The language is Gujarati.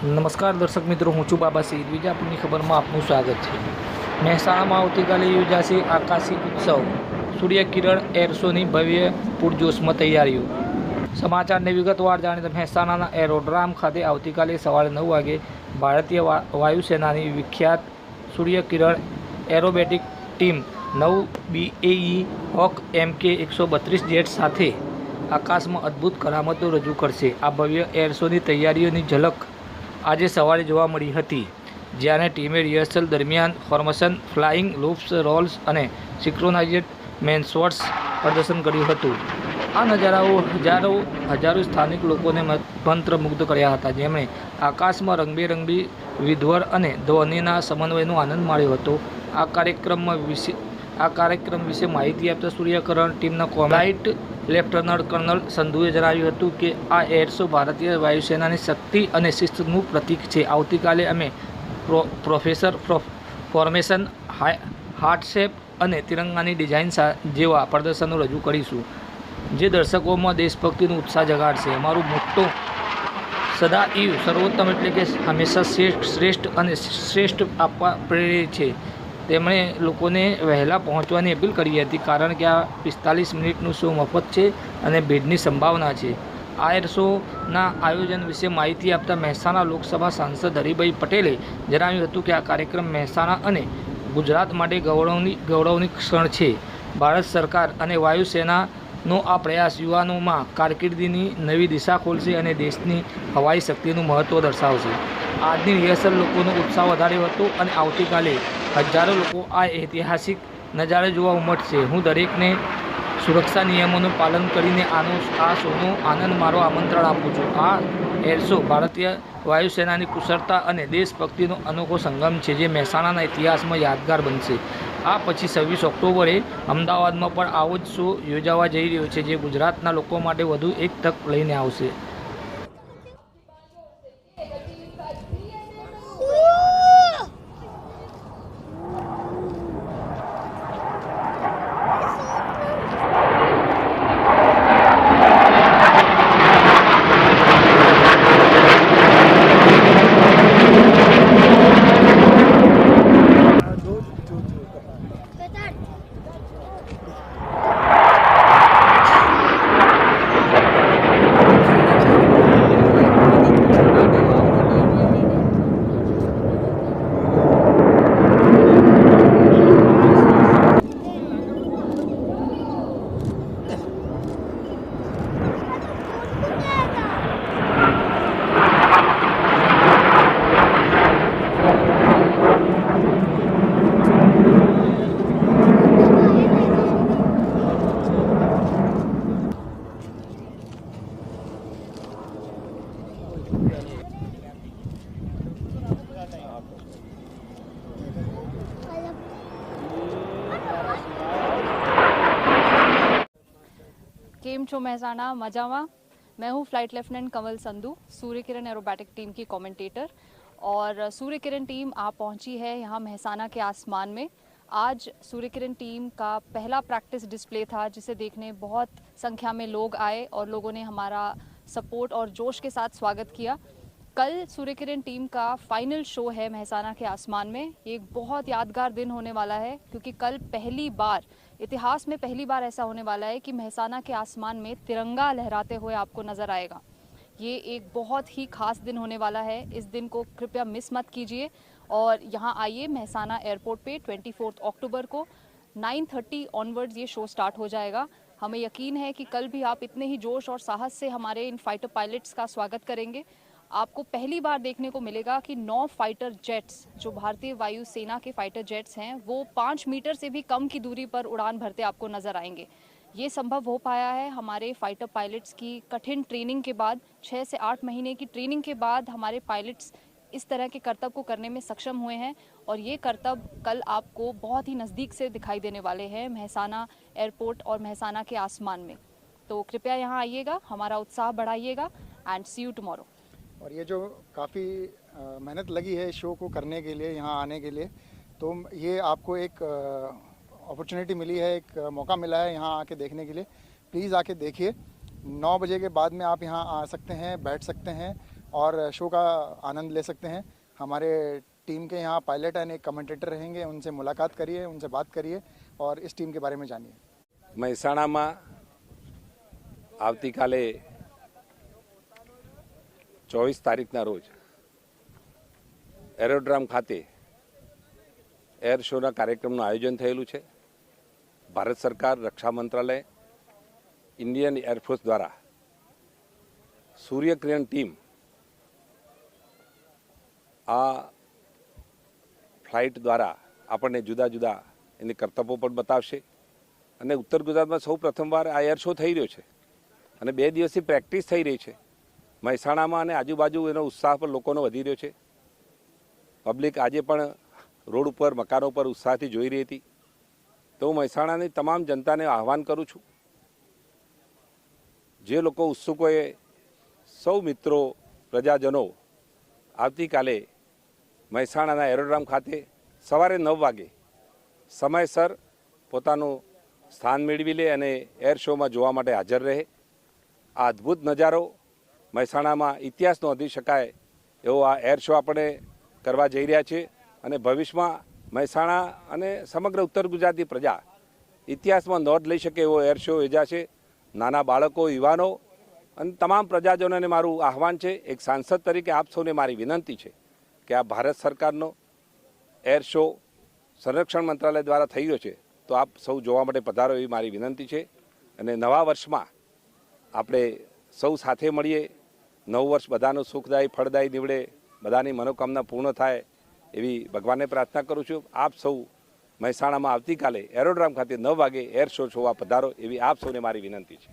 નમસ્કાર દર્શક મિત્રો, હું છું બાબા સઈદ. વિજાપુરની ખબરમાં આપનું સ્વાગત છે. મહેસાણામાં આવતીકાલે યોજાશે આકાશી ઉત્સવ. સૂર્યકિરણ એર શોની ભવ્ય પૂરજોશમાં તૈયારીઓ. સમાચારને વિગતવાર જાણીએ. મહેસાણાના એરોડ્રામ ખાતે આવતીકાલે સવારે 9 વાગે ભારતીય વાયુસેનાની વિખ્યાત સૂર્યકિરણ aerobatic team 9 BAE hoc MK-132 jet સાથે આકાશમાં અદ્ભુત કરામતો રજૂ કરશે. આ ભવ્ય એર શોની તૈયારીઓની ઝલક આજે સવારે જોવા મળી હતી, જ્યારે ટીમે રિહર્સલ દરમિયાન ફોર્મેશન, ફ્લાઇંગ લૂપ્સ, રોલ્સ અને સિંક્રોનાઇઝ્ડ મેનશોટ્સ પ્રદર્શન કર્યું હતું. આ નજારાઓ હજારો સ્થાનિક લોકોને મંત્રમુગ્ધ કર્યા હતા, જેમણે આકાશમાં રંગબેરંગી વિધ્વર અને ધ્વનિના સમન્વયનો આનંદ માણ્યો હતો. આ કાર્યક્રમ વિશે માહિતી આપતા સૂર્યકિરણ ટીમના ફ્લાઇટ લેફ્ટનન્ટ કર્નલ સંધુએ જણાવ્યું હતું કે આ એર શો ભારતીય વાયુસેનાની શક્તિ અને શિસ્તનું પ્રતીક છે. આવતીકાલે અમે ફોર્મેશન, હાર્ટ શેપ અને તિરંગાની ડિઝાઇન જેવા પ્રદર્શનો રજૂ કરીશું, જે દર્શકોમાં દેશભક્તિનો ઉત્સાહ જગાડશે. અમારું મોટો સદાઈવ સર્વોત્તમ એટલે કે હંમેશા શ્રેષ્ઠ અને શ્રેષ્ઠ આપવા પ્રેરે છે. તેમણે લોકોને વહેલા પહોંચવાની અપીલ કરી હતી, કારણ કે આ 45 મિનિટનું શો મફત છે અને ભીડની સંભાવના છે. આ એર શોના આયોજન વિશે માહિતી આપતા મહેસાણા લોકસભા સાંસદ હરિભાઈ પટેલે જણાવ્યું હતું કે આ કાર્યક્રમ મહેસાણા અને ગુજરાત માટે ગૌરવની ક્ષણ છે. ભારત સરકાર અને વાયુસેનાનો આ પ્રયાસ યુવાનોમાં કારકિર્દીની નવી દિશા ખોલશે અને દેશની હવાઈ શક્તિનું મહત્ત્વ દર્શાવશે. આજની રિહર્સલ લોકોનો ઉત્સાહ વધાર્યો હતો અને આવતીકાલે હજારો લોકો આ ઐતિહાસિક નજારો જોવા ઉમટશે. હું દરેકને સુરક્ષા નિયમોનું પાલન કરીને આ શોનો આનંદ મારવા આમંત્રણ આપું છું. આ એર શો ભારતીય વાયુસેનાની કુશળતા અને દેશભક્તિનો અનોખો સંગમ છે, જે મહેસાણાના ઇતિહાસમાં યાદગાર બનશે. આ પછી 26 ઓક્ટોબરે અમદાવાદમાં પણ આવો જ શો યોજાવા જઈ રહ્યો છે, જે ગુજરાતના લોકો માટે વધુ એક તક લઈને આવશે. केम छो महसाणा मजामा। मैं हूँ फ्लाइट लेफ्टिनेंट कंवल संधू, सूर्यकिरण एरोबैटिक टीम की कमेंटेटर। और सूर्यकिरण टीम आ पहुँची है यहाँ महसाणा के आसमान में। आज सूर्यकिरण टीम का पहला प्रैक्टिस डिस्प्ले था, जिसे देखने बहुत संख्या में लोग आए और लोगों ने हमारा सपोर्ट और जोश के साथ स्वागत किया। कल सूर्यकिरण टीम का फाइनल शो है महसाणा के आसमान में। ये एक बहुत यादगार दिन होने वाला है, क्योंकि कल पहली बार, इतिहास में पहली बार ऐसा होने वाला है कि महसाणा के आसमान में तिरंगा लहराते हुए आपको नज़र आएगा। ये एक बहुत ही खास दिन होने वाला है। इस दिन को कृपया मिस मत कीजिए और यहाँ आइए। महसाणा एयरपोर्ट पे 24 अक्टूबर को 9:30 ऑनवर्ड्स ये शो स्टार्ट हो जाएगा। हमें यकीन है कि कल भी आप इतने ही जोश और साहस से हमारे इन फाइटर पायलट्स का स्वागत करेंगे। आपको पहली बार देखने को मिलेगा कि 9 फाइटर जेट्स, जो भारतीय वायुसेना के फाइटर जेट्स हैं, वो 5 मीटर से भी कम की दूरी पर उड़ान भरते आपको नजर आएंगे। ये संभव हो पाया है हमारे फाइटर पायलट्स की कठिन ट्रेनिंग के बाद। 6 से 8 महीने की ट्रेनिंग के बाद हमारे पायलट्स इस तरह के करतब को करने में सक्षम हुए हैं, और ये करतब कल आपको बहुत ही नज़दीक से दिखाई देने वाले हैं महसाणा एयरपोर्ट और महसाणा के आसमान में। तो कृपया यहाँ आइएगा, हमारा उत्साह बढ़ाइएगा एंड सी यू टुमारो। और ये जो काफ़ी मेहनत लगी है इस शो को करने के लिए, यहाँ आने के लिए, तो ये आपको एक अपॉर्चुनिटी मिली है, एक मौका मिला है यहाँ आके देखने के लिए। प्लीज़ आके देखिए। 9 बजे के बाद में आप यहाँ आ सकते हैं, बैठ सकते हैं और शो का आनंद ले सकते हैं। हमारे टीम के यहाँ पायलट एंड एक कमेंटेटर रहेंगे, उनसे मुलाकात करिए, उनसे बात करिए और इस टीम के बारे में जानिए। મહેસાણામાં આવતીકાલે 24 તારીખના રોજ એરોડ્રામ ખાતે એર શોના કાર્યક્રમનું આયોજન થયેલું છે। ભારત સરકાર, રક્ષા મંત્રાલય, ઇન્ડિયન એરફોર્સ દ્વારા સૂર્યકિરણ ટીમ આ ફ્લાઇટ દ્વારા આપણને જુદા જુદા એની કરતબો પણ બતાવશે અને ઉત્તર ગુજરાતમાં સૌ પ્રથમવાર આ એર શો થઈ રહ્યો છે અને 2 દિવસથી પ્રેક્ટિસ થઈ રહી છે। મહેસાણામાં અને આજુબાજુ એનો ઉત્સાહ પણ લોકોનો વધી રહ્યો છે। પબ્લિક આજે પણ રોડ ઉપર, મકાનો પર ઉત્સાહથી જોઈ રહી હતી। તો હું મહેસાણાની તમામ જનતાને આહવાન કરું છું, જે લોકો ઉત્સુક હોય, સૌ મિત્રો, પ્રજાજનો આવતીકાલે મહેસાણાના એરોડ્રામ ખાતે સવારે 9 વાગે સમયસર પોતાનું સ્થાન મેળવી લે અને એર શોમાં જોવા માટે હાજર રહે। આ અદ્ભુત નજારો મહેસાણામાં ઇતિહાસ નોંધી શકાય એવો આ એર શો આપણે કરવા જઈ રહ્યા છીએ અને ભવિષ્યમાં મહેસાણા અને સમગ્ર ઉત્તર ગુજરાતની પ્રજા ઇતિહાસમાં નોંધ લઈ શકે એવો એર શો યોજાશે। નાના બાળકો, યુવાનો અને તમામ પ્રજાજનોને મારું આહવાન છે। એક સાંસદ તરીકે આપ સૌને મારી વિનંતી છે કે આ ભારત સરકારનો એર શો સંરક્ષણ મંત્રાલય દ્વારા થઈ રહ્યો છે, તો આપ સૌ જોવા માટે પધારો એવી મારી વિનંતી છે। અને નવા વર્ષમાં આપણે સૌ સાથે મળીએ, નવું વર્ષ બધાનું સુખદાયી, ફળદાયી નીવડે, બધાની મનોકામના પૂર્ણ થાય એવી ભગવાનને પ્રાર્થના કરું છું। આપ સૌ મહેસાણામાં આવતીકાલે એરોડ્રામ ખાતે 9 વાગે એર શો જોવા પધારો એવી આપ સૌને મારી વિનંતી છે।